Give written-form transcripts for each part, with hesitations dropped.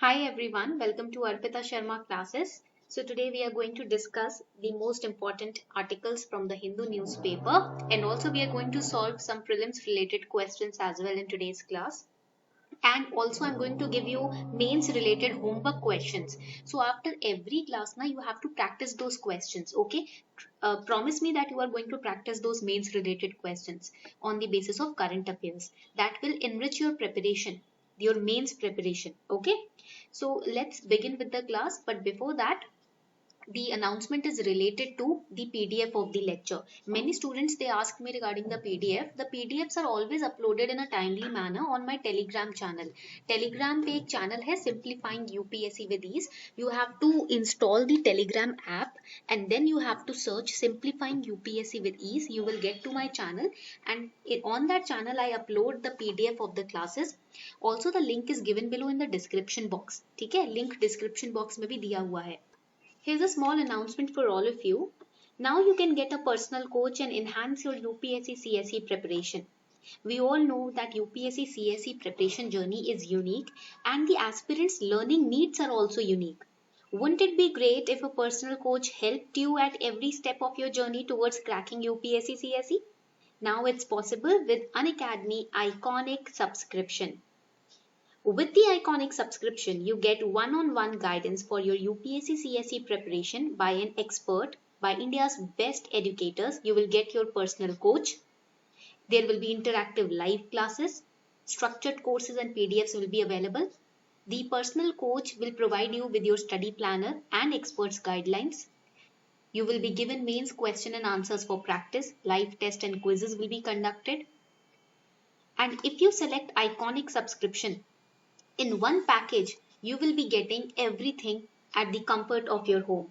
Hi everyone, welcome to Arpita Sharma classes. So today we are going to discuss the most important articles from the Hindu newspaper, and also we are going to solve some prelims related questions as well in today's class. And also I'm going to give you mains related homework questions. So after every class now you have to practice those questions, okay? Promise me that you are going to practice those mains related questions on the basis of current affairs. That will enrich your preparation, your mains preparation, okay? So let's begin with the class, but before that, the announcement is related to the PDF of the lecture. Many students they ask me regarding the PDF. The PDFs are always uploaded in a timely manner on my Telegram channel. Telegram पे एक channel है Simplifying UPSC with Ease. You have to install the Telegram app and then you have to search Simplifying UPSC with Ease. You will get to my channel and on that channel I upload the PDF of the classes. Also the link is given below in the description box. ठीक है? Link description box में भी दिया हुआ है. Here's a small announcement for all of you. Now you can get a personal coach and enhance your UPSC CSE preparation. We all know that UPSC CSE preparation journey is unique and the aspirants' learning needs are also unique. Wouldn't it be great if a personal coach helped you at every step of your journey towards cracking UPSC CSE? Now it's possible with Unacademy Iconic subscription. With the Iconic subscription, you get one-on-one guidance for your UPSC CSE preparation by an expert, by India's best educators. You will get your personal coach. There will be interactive live classes. Structured courses and PDFs will be available. The personal coach will provide you with your study planner and experts guidelines. You will be given mains question and answers for practice. Live test and quizzes will be conducted. And if you select Iconic subscription, in one package, you will be getting everything at the comfort of your home.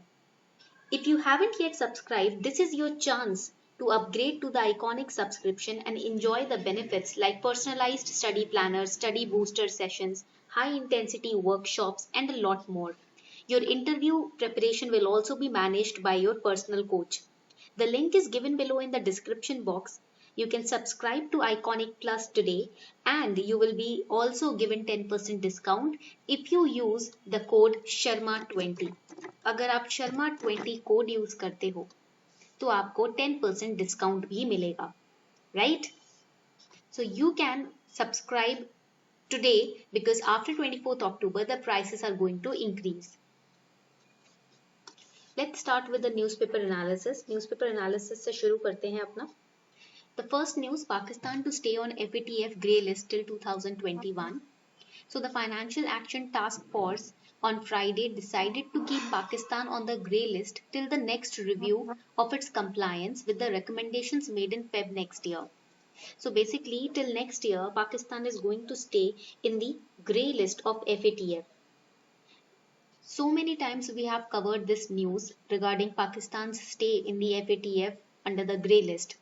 If you haven't yet subscribed, this is your chance to upgrade to the Iconic subscription and enjoy the benefits like personalized study planners, study booster sessions, high intensity workshops, and a lot more. Your interview preparation will also be managed by your personal coach. The link is given below in the description box. You can subscribe to Iconic Plus today and you will be also given 10% discount if you use the code SHARMA20. अगर आप SHARMA20 code use करते हो तो आपको 10% discount भी मिलेगा, right? So you can subscribe today because after 24th October the prices are going to increase. Let's start with the newspaper analysis. Newspaper analysis से शुरू करते हैं अपना. The first news, Pakistan to stay on FATF grey list till 2021. So the Financial Action Task Force on Friday decided to keep Pakistan on the grey list till the next review of its compliance with the recommendations made in Feb next year. So basically till next year, Pakistan is going to stay in the grey list of FATF. So many times we have covered this news regarding Pakistan's stay in the FATF under the grey list.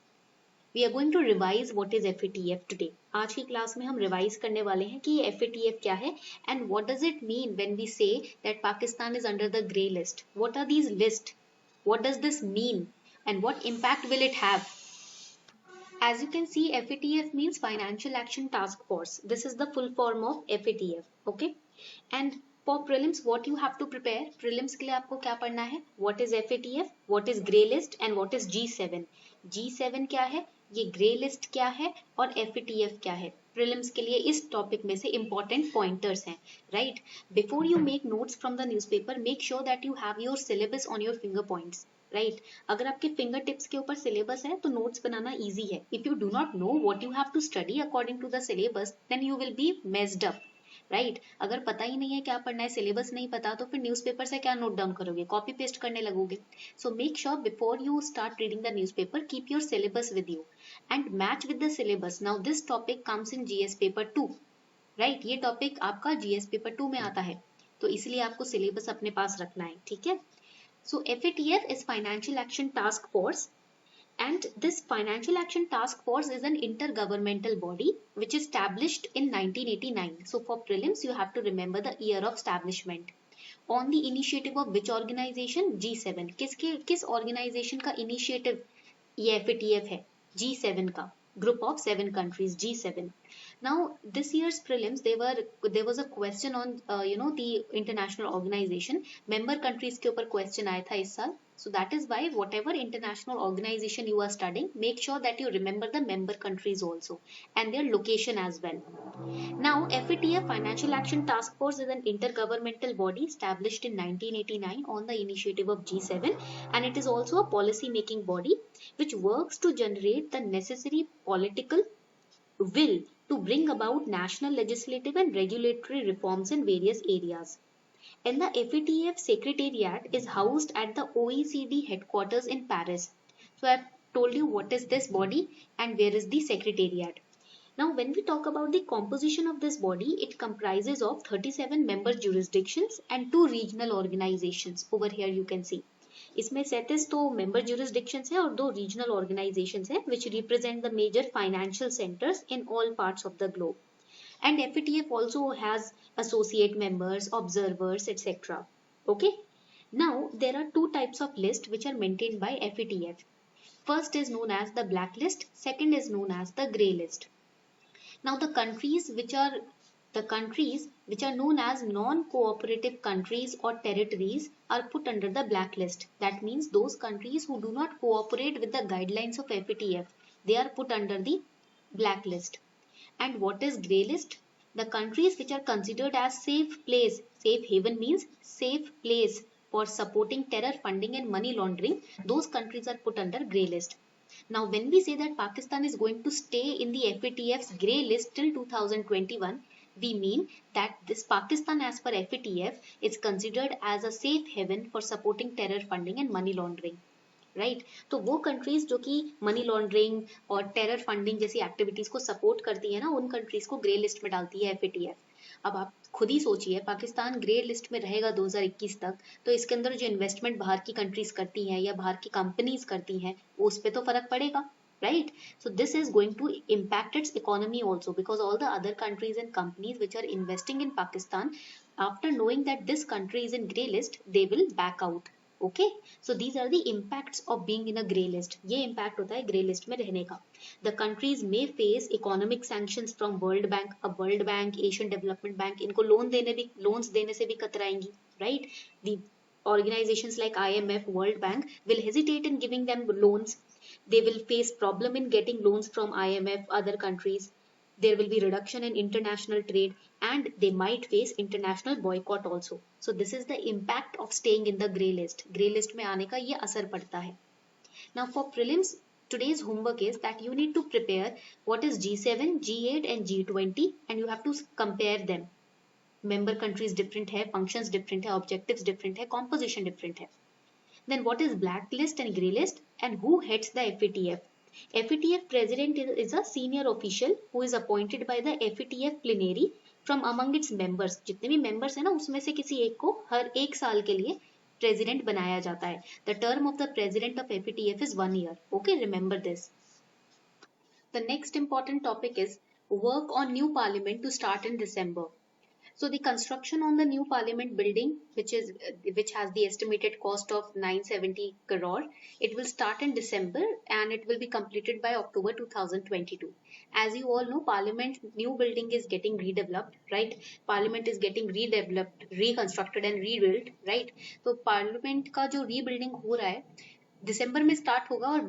We are going to revise what is FATF today. आज की class में हम revise करने वाले हैं कि ये FATF क्या है and what does it mean when we say that Pakistan is under the grey list. What are these lists? What does this mean and what impact will it have? As you can see, FATF means Financial Action Task Force. This is the full form of FATF. Okay? And for prelims, what you have to prepare? Prelims के लिए आपको क्या पढ़ना है? What is FATF? What is grey list? And what is G7? G7 क्या है? ये grey list क्या है और FATF क्या है? प्रीलिम्स के लिए इस टॉपिक में से इंपॉर्टेंट पॉइंटर्स हैं, right? Before you make notes from the newspaper, make sure that you have your syllabus on your finger points, right? अगर आपके फिंगर टिप्स के ऊपर सिलेबस है तो नोट्स बनाना इजी है. If you do not know what you have to study according to the syllabus, then you will be messed up, right? अगर पता ही नहीं है क्या पढ़ना है, सिलेबस नहीं पता, तो फिर न्यूज़पेपर से क्या नोट डाउन करोगे? कॉपी पेस्ट करने लगोगे. So make sure before you start reading the newspaper, keep your syllabus with you and match with the syllabus. Now this topic comes in GS paper 2, right? ये topic आपका GS paper 2 में आता है, तो इसलिए आपको सिलेबस अपने पास रखना है, ठीक है? So FATF is Financial Action Task Force, and this Financial Action Task Force is an intergovernmental body which is established in 1989. So for prelims you have to remember the year of establishment. On the initiative of which organization? G7. किस organization का initiative ये FATF है? G7 का. group of 7 countries, G7. Now this year's prelims, there was a question on the international organization, member countries के ऊपर question आया था इस साल. So that is why whatever international organization you are studying, make sure that you remember the member countries also and their location as well. Now, FATF, Financial Action Task Force, is an intergovernmental body established in 1989 on the initiative of G7, and it is also a policy making body which works to generate the necessary political will to bring about national legislative and regulatory reforms in various areas. And the FATF Secretariat is housed at the OECD headquarters in Paris. So I've told you what is this body and where is the Secretariat. Now, when we talk about the composition of this body, it comprises of 37 member jurisdictions and 2 regional organizations. Over here you can see. इसमें 37 तो member jurisdictions है और 2 regional organizations है which represent the major financial centers in all parts of the globe. And FATF also has associate members, observers, etc. Okay. Now, there are 2 types of lists which are maintained by FATF. First is known as the black list, second is known as the grey list. Now the countries which are known as non-cooperative countries or territories are put under the blacklist. That means those countries who do not cooperate with the guidelines of FATF, they are put under the blacklist. And what is grey list? The countries which are considered as safe place, safe haven means safe place for supporting terror funding and money laundering, those countries are put under grey list. Now, when we say that Pakistan is going to stay in the FATF's grey list till 2021, we mean that this Pakistan as per FATF is considered as a safe haven for supporting terror funding and money laundering. Right तो वो countries जो कि money laundering और terror funding जैसी activities को support करती है ना, उन कंट्रीज को ग्रे लिस्ट में डालती है एफएटीएफ. अब आप खुद ही सोचिए, पाकिस्तान ग्रे लिस्ट में रहेगा 2021 तक, तो इसके अंदर जो इन्वेस्टमेंट बाहर की कंट्रीज करती हैं या बाहर की कंपनीज करती हैं, वो उस पर तो फर्क पड़ेगा, right? So this is going to impact its economy also, because all the other countries and companies which are investing in Pakistan, after knowing that this country is in grey list, they will back out. Okay, so these are the impacts of being in a grey list. ये impact होता है grey list में रहने का. The countries may face economic sanctions from World Bank. अब World Bank, Asian Development Bank इनको loans देने से भी कतराएंगी, right? The organizations like IMF, World Bank will hesitate in giving them loans. They will face problem in getting loans from IMF, other countries. There will be reduction in international trade and they might face international boycott also. So this is the impact of staying in the grey list. Grey list में आने का ये असर पड़ता है. Now for prelims, today's homework is that you need to prepare what is G7, G8 and G20 and you have to compare them. Member countries different है, functions different है, objectives different है, composition different है. Then what is black list and grey list and who heads the FATF? FATF president is a senior official who is appointed by the FATF plenary from among its members. जितने भी members हैं ना, उसमें से किसी एक को हर एक साल के लिए president बनाया जाता है. The term of the president of FATF is 1 year. Okay, remember this. The next important topic is work on new parliament to start in December. So the construction on the new parliament building, which has the estimated cost of 970 crore, it will start in December and it will be completed by October 2022. As you all know, parliament new building is getting redeveloped, right? Parliament is getting redeveloped, reconstructed and rebuilt, right? So parliament का जो rebuilding हो रहा है, दिसंबर में start होगा और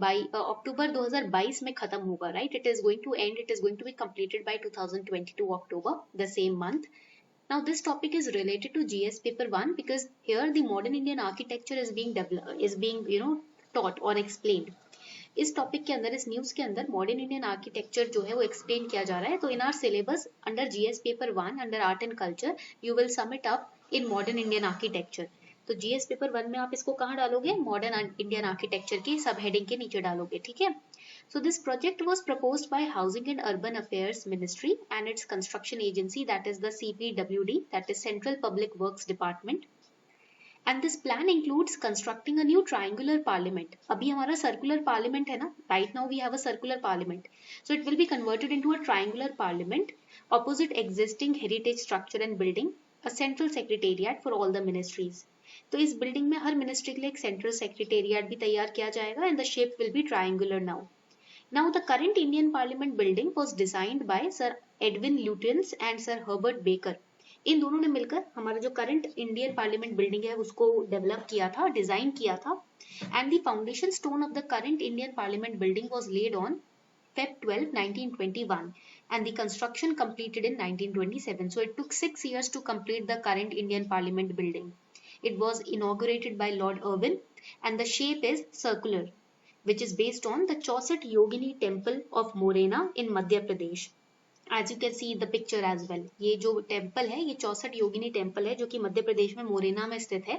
अक्टूबर 2022 में खत्म होगा, right? It is going to be completed by 2022 October, the same month. Now this topic is related to GS paper 1 because here the modern Indian architecture is being taught or explained. इस topic के अंदर, इस news के अंदर modern Indian architecture जो है वो explain किया जा रहा है. तो in our syllabus under GS paper 1 under art and culture you will sum it up in modern Indian architecture. तो GS पेपर 1 में आप इसको कहाँ डालोगे? मॉडर्न इंडियन आर्किटेक्चर की सब हेडिंग के नीचे डालोगे, ठीक है. So this project was proposed by Housing and Urban Affairs Ministry and its construction agency, that is the CPWD, that is Central Public Works Department. And this plan includes constructing a new triangular parliament. अभी हमारा circular parliament है ना? Right now we have a circular parliament. So it will be converted into a triangular parliament opposite existing heritage structure and building, a central secretariat for all the ministries. तो इस building में हर ministry के लिए एक central secretariat भी तैयार किया जाएगा and the shape will be triangular now. Now, the current Indian Parliament building was designed by Sir Edwin Lutyens and Sir Herbert Baker. इन दोनों ने मिलकर हमारा जो करंट इंडियन पार्लियामेंट बिल्डिंग है उसको डेवलप किया था, डिजाइन किया था. And the foundation stone of the current Indian parliament building was laid on Feb 12, 1921, and the construction completed in 1927. So it took 6 years to complete the current Indian Parliament building. It was inaugurated by Lord Irwin, and the shape is circular, which is based on the Chauset Yogini Temple of Morena in Madhya Pradesh. As you can see in the picture as well, ये जो temple है ये चौसठ योगिनी temple है जो कि मध्य प्रदेश में मोरेना में स्थित है.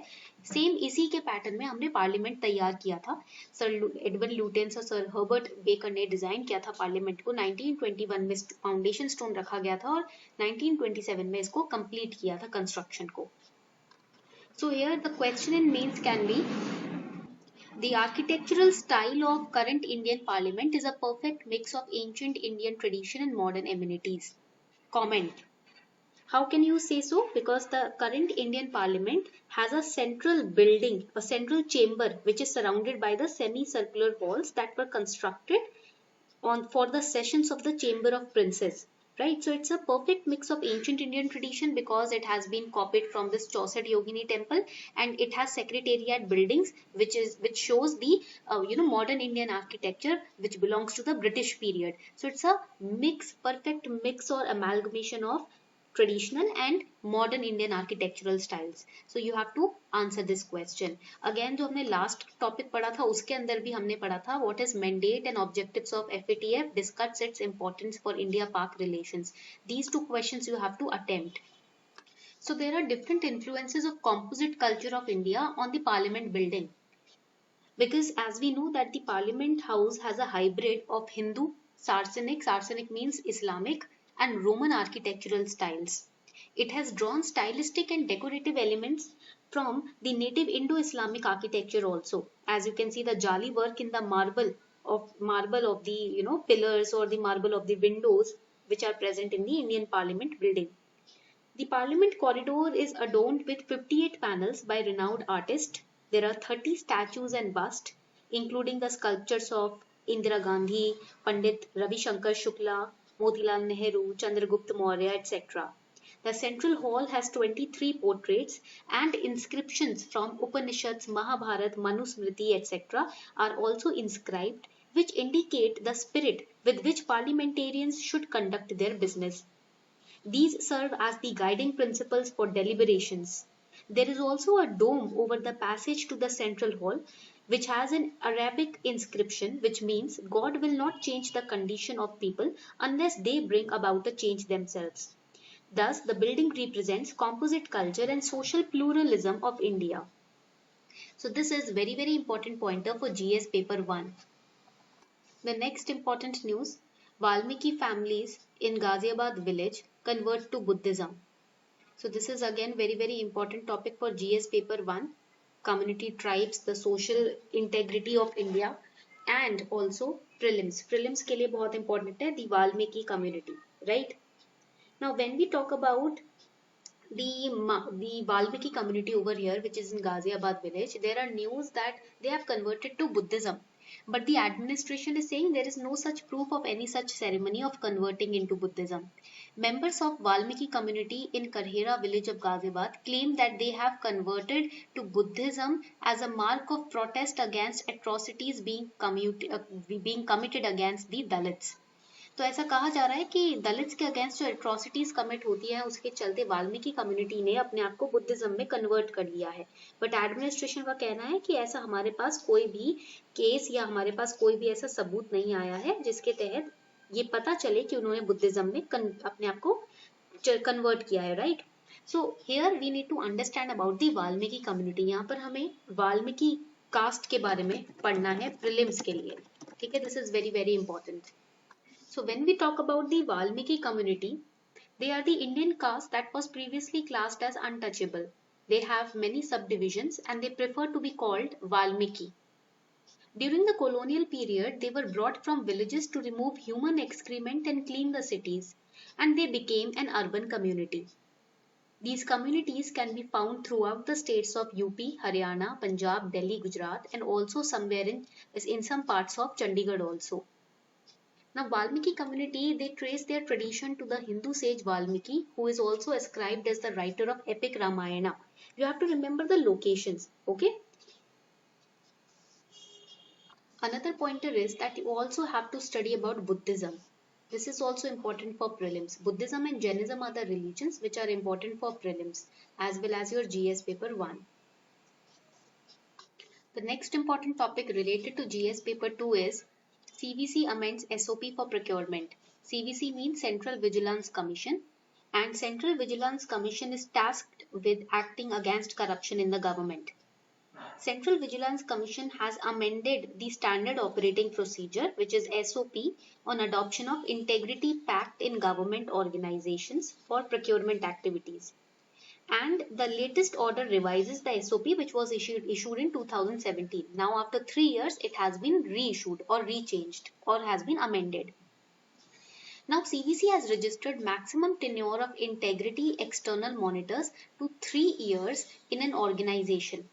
सेम इसी के पैटर्न में हमने पार्लियामेंट तैयार किया था. सर एडविन लुटेंस और सर हर्बर्ट बेकर ने डिजाइन किया था पार्लियामेंट को. 1921 में फाउंडेशन स्टोन रखा गया था और 1927 में इसको कंप्लीट किया था कंस्ट्रक्शन को. So here the question in mains can be the architectural style of current Indian Parliament is a perfect mix of ancient Indian tradition and modern amenities. Comment. How can you say so? Because the current Indian Parliament has a central building, a central chamber which is surrounded by the semicircular walls that were constructed for the sessions of the Chamber of Princes. Right, so it's a perfect mix of ancient Indian tradition because it has been copied from this Chauset Yogini temple, and it has secretariat buildings which shows the modern Indian architecture which belongs to the British period. So it's a perfect mix or amalgamation of traditional and modern Indian architectural styles. So you have to answer this question. Again जो हमने last topic पढ़ा था उसके अंदर भी हमने पढ़ा था what is mandate and objectives of FATF, discuss its importance for India-Pak relations. These two questions you have to attempt. So there are different influences of composite culture of India on the parliament building. Because as we know that the parliament house has a hybrid of Hindu, Saracenic means Islamic, and Roman architectural styles. It has drawn stylistic and decorative elements from the native Indo-Islamic architecture also. As you can see the jali work in the marble of the pillars or the marble of the windows which are present in the Indian Parliament building. The Parliament corridor is adorned with 58 panels by renowned artists. There are 30 statues and busts, including the sculptures of Indira Gandhi, Pandit Ravi Shankar Shukla, Motilal Nehru, Chandragupta Maurya, etc. The central hall has 23 portraits, and inscriptions from Upanishads, Mahabharata, Manusmriti, etc. are also inscribed, which indicate the spirit with which parliamentarians should conduct their business. These serve as the guiding principles for deliberations. There is also a dome over the passage to the central hall, which has an Arabic inscription, which means God will not change the condition of people unless they bring about a change themselves. Thus, the building represents composite culture and social pluralism of India. So this is very, very important pointer for GS paper 1. The next important news, Valmiki families in Ghaziabad village convert to Buddhism. So this is again very, very important topic for GS paper 1. Community tribes, the social integrity of India, and also prelims. Prelims के लिए बहुत important है, the Valmiki community, right? Now when we talk about the Valmiki community over here, which is in Ghaziabad village, there are news that they have converted to Buddhism. But the administration is saying there is no such proof of any such ceremony of converting into Buddhism. Members of Valmiki community in Karhera village of Ghaziabad claim that they have converted to Buddhism as a mark of protest against atrocities being committed against the Dalits. तो ऐसा कहा जा रहा है कि Dalits के against जो atrocities commit होती है उसके चलते वाल्मीकि कम्युनिटी ने अपने आप को बुद्धिज्म में कन्वर्ट कर लिया है. बट एडमिनिस्ट्रेशन का कहना है कि ऐसा हमारे पास कोई भी केस या हमारे पास कोई भी ऐसा सबूत नहीं आया है जिसके तहत ये पता चले कि उन्होंने बुद्धिज्म में अपने आप को कन्वर्ट किया है. Right, so here we need to understand about the Valmiki community. यहाँ पर हमें वाल्मीकि कास्ट के बारे में पढ़ना है प्रीलिम्स के लिए. ठीक है, this is very very important. So when we talk about the Valmiki community, they are the Indian caste that was previously classed as untouchable. They have many subdivisions and they prefer to be called Valmiki. During the colonial period, they were brought from villages to remove human excrement and clean the cities, and they became an urban community. These communities can be found throughout the states of UP, Haryana, Punjab, Delhi, Gujarat, and also somewhere in some parts of Chandigarh also. Now Valmiki community, they trace their tradition to the Hindu sage Valmiki, who is also ascribed as the writer of epic Ramayana. You have to remember the locations, okay? Another pointer is that you also have to study about Buddhism. This is also important for prelims. Buddhism and Jainism are the religions which are important for prelims as well as your GS paper 1. The next important topic related to GS paper 2 is CVC amends SOP for procurement. CVC means Central Vigilance Commission, and Central Vigilance Commission is tasked with acting against corruption in the government. Central Vigilance Commission has amended the Standard Operating Procedure, which is SOP, on adoption of Integrity Pact in government organizations for procurement activities. And the latest order revises the SOP which was issued in 2017. Now after 3 years, it has been reissued or rechanged or has been amended. Now CVC has registered maximum tenure of integrity external monitors to 3 years in an organization.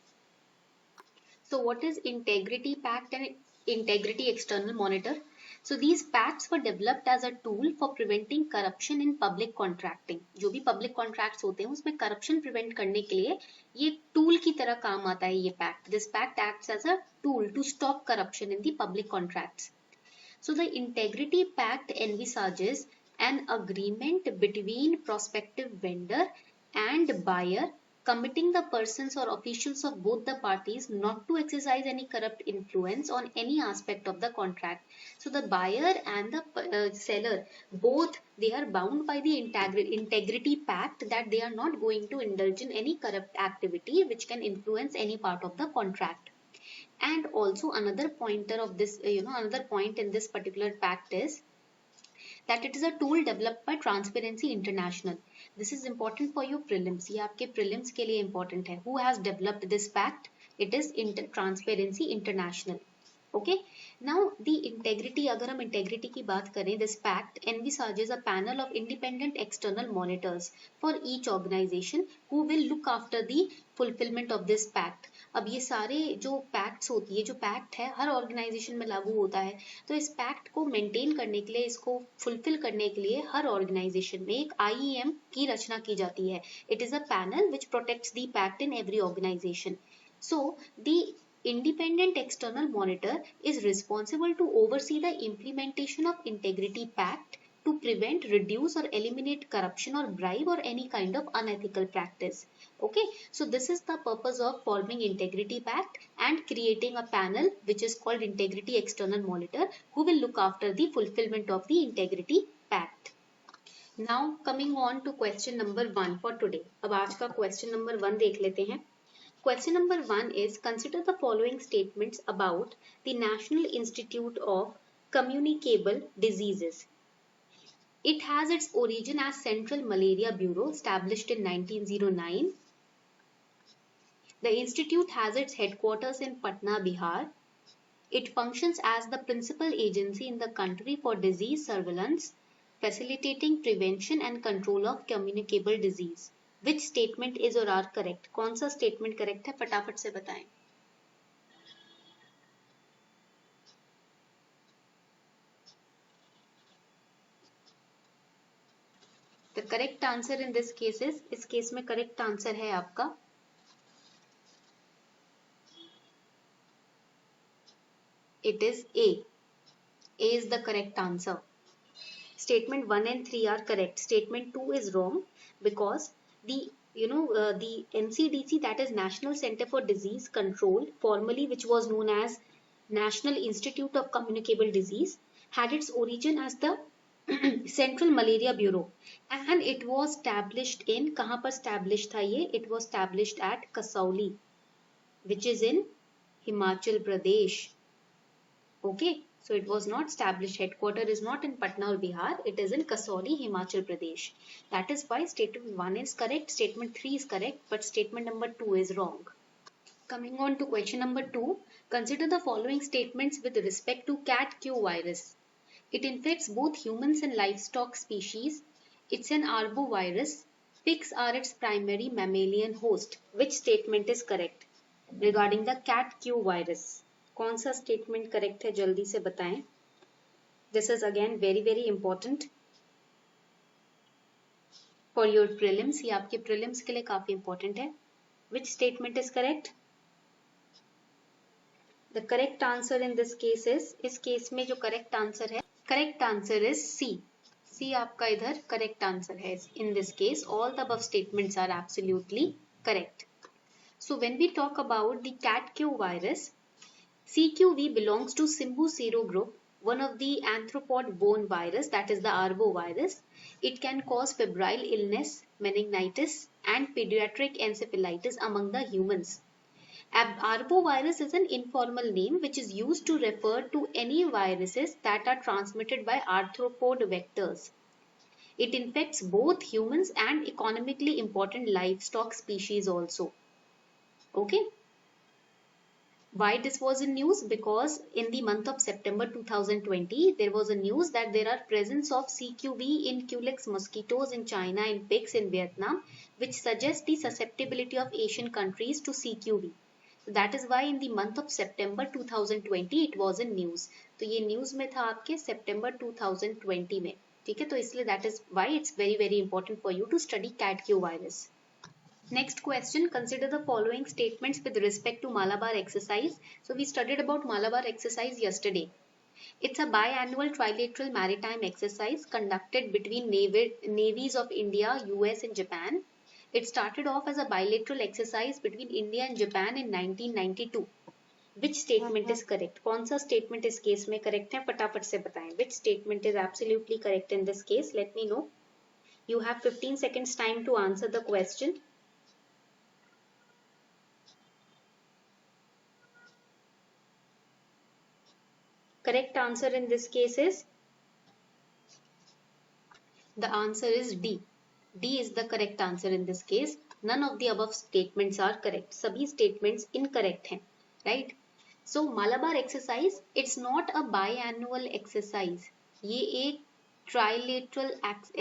So what is Integrity Pact and Integrity External Monitor? So these pacts were developed as a tool for preventing corruption in public contracting. जो भी public contracts होते हैं उसमें corruption prevent करने के लिए ये tool की तरह काम आता है ये pact. This pact acts as a tool to stop corruption in the public contracts. So the Integrity Pact envisages an agreement between prospective vendor and buyer, committing the persons or officials of both the parties not to exercise any corrupt influence on any aspect of the contract. So the buyer and the seller, both, they are bound by the integrity pact that they are not going to indulge in any corrupt activity which can influence any part of the contract. And also another pointer of this, another point in this particular pact is that it is a tool developed by Transparency International. This is important for your prelims. ये आपके prelims के लिए important है. Who has developed this pact? It is Transparency International. Okay. Now the integrity, अगर हम integrity की बात करें, this pact envisages a panel of independent external monitors for each organization who will look after the fulfillment of this pact. अब ये सारे जो pacts होती है, जो पैक्ट है हर ऑर्गेनाइजेशन में लागू होता है, तो इस पैक्ट को मेंटेन करने के लिए, इसको फुलफिल करने के लिए हर ऑर्गेनाइजेशन में एक IEM की रचना की जाती है. It is a panel which protects the pact in every organisation. So the Independent external monitor is responsible to oversee the implementation of Integrity Pact to prevent, reduce or eliminate corruption or bribe or any kind of unethical practice. Okay, so this is the purpose of forming Integrity Pact and creating a panel which is called Integrity External Monitor who will look after the fulfillment of the Integrity Pact. Now coming on to question number 1 for today. अब आज का question number 1 देख लेते हैं. Question number 1 is, consider the following statements about the National Institute of Communicable Diseases. It has its origin as Central Malaria Bureau, established in 1909. The institute has its headquarters in Patna, Bihar. It functions as the principal agency in the country for disease surveillance, facilitating prevention and control of communicable disease. Which statement is or are correct? कौन सा statement correct है, फटाफट से बताएं. The correct answer in this case is, इस case में correct answer है आपका it is A. A is the correct answer. Statement 1 and 3 are correct. Statement 2 is wrong because the NCDC, that is National Center for Disease Control, formerly which was known as National Institute of Communicable Disease, had its origin as the Central Malaria Bureau and it was established in, कहाँ पर established था ये? It was established at Kasauli, which is in Himachal Pradesh. Okay. So it was not established, headquarter is not in Patna or Bihar, it is in Kasauli, Himachal Pradesh. That is why statement 1 is correct, statement 3 is correct, but statement number 2 is wrong. Coming on to question number 2, consider the following statements with respect to cat-Q virus. It infects both humans and livestock species. It's an arbovirus. Pigs are its primary mammalian host. Which statement is correct regarding the cat-Q virus? कौन सा statement correct है, जल्दी से बताएं. This is again very important for your prelims. ये आपके prelims के लिए काफी important है. Which statement is correct? The correct answer in this case is, इस case में जो correct answer है, correct answer is C. C आपका इधर correct answer है. In this case, all the above statements are absolutely correct. So when we talk about the CAT-Q virus, CQV belongs to Simbu serogroup, one of the arthropod-borne virus, that is the arbovirus. It can cause febrile illness, meningitis, and pediatric encephalitis among the humans. Arbovirus is an informal name which is used to refer to any viruses that are transmitted by arthropod vectors. It infects both humans and economically important livestock species also. Okay. Why this was in news? Because in the month of September 2020, there was a news that there are presence of CQV in Culex mosquitoes in China and pigs in Vietnam, which suggests the susceptibility of Asian countries to CQV. So that is why in the month of September 2020 it was in news. तो ये news में था आपके September 2020 में, ठीक है? तो इसलिए that is why it's very important for you to study CAT-Q virus. Next question, consider the following statements with respect to Malabar exercise. So we studied about Malabar exercise yesterday. It's a biannual trilateral maritime exercise conducted between navies of India, US and Japan. It started off as a bilateral exercise between India and Japan in 1992. Which statement is correct? कौन सा statement इस case में correct है? फटाफट से बताएं. Which statement is absolutely correct in this case? Let me know. You have 15 seconds time to answer the question. Correct answer in this case is, the answer is D. D is the correct answer in this case. None of the above statements are correct. सभी statements incorrect हैं, right? So Malabar exercise, it's not a biannual exercise. ये एक trilateral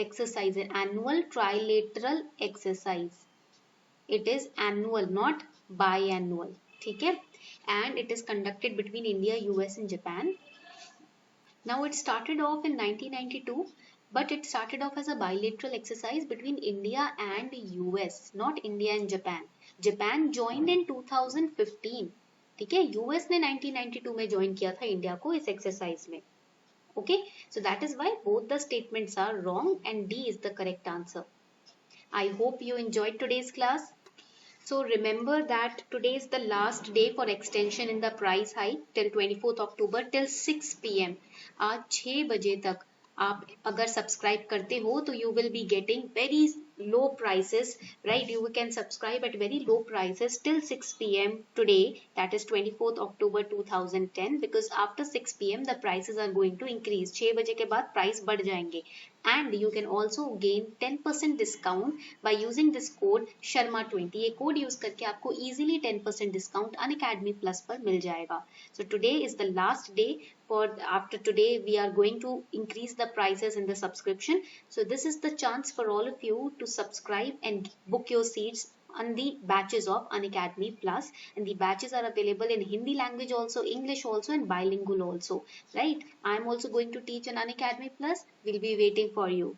exercise है, annual trilateral exercise. It is annual, not biannual. ठीक है? And it is conducted between India, US and Japan. Now it started off in 1992. But it started off as a bilateral exercise between India and US, not India and Japan. Japan joined in 2015. ठीक है? US ने 1992 में join किया था India को इस exercise में. Okay? So that is why both the statements are wrong and D is the correct answer. I hope you enjoyed today's class. So remember that today is the last day for extension in the price hike till 24th October till 6 PM. आज 6 बजे तक आप अगर subscribe करते हो तो you will be getting very low prices, right? You can subscribe at very low prices till 6 PM today, that is 24th October 2010, because after 6 PM the prices are going to increase. 6 बजे के बाद price बढ़ जाएंगे. And you can also gain 10% discount by using this code Sharma20. ये code use करके आपको easily 10% discount Unacademy Plus पर मिल जाएगा. So today is the last day. For after today we are going to increase the prices in the subscription. So this is the chance for all of you to subscribe and book your seats on the batches of Unacademy Plus, and the batches are available in Hindi language also, English also, and bilingual also, right? I am also going to teach on Unacademy Plus. We'll be waiting for you.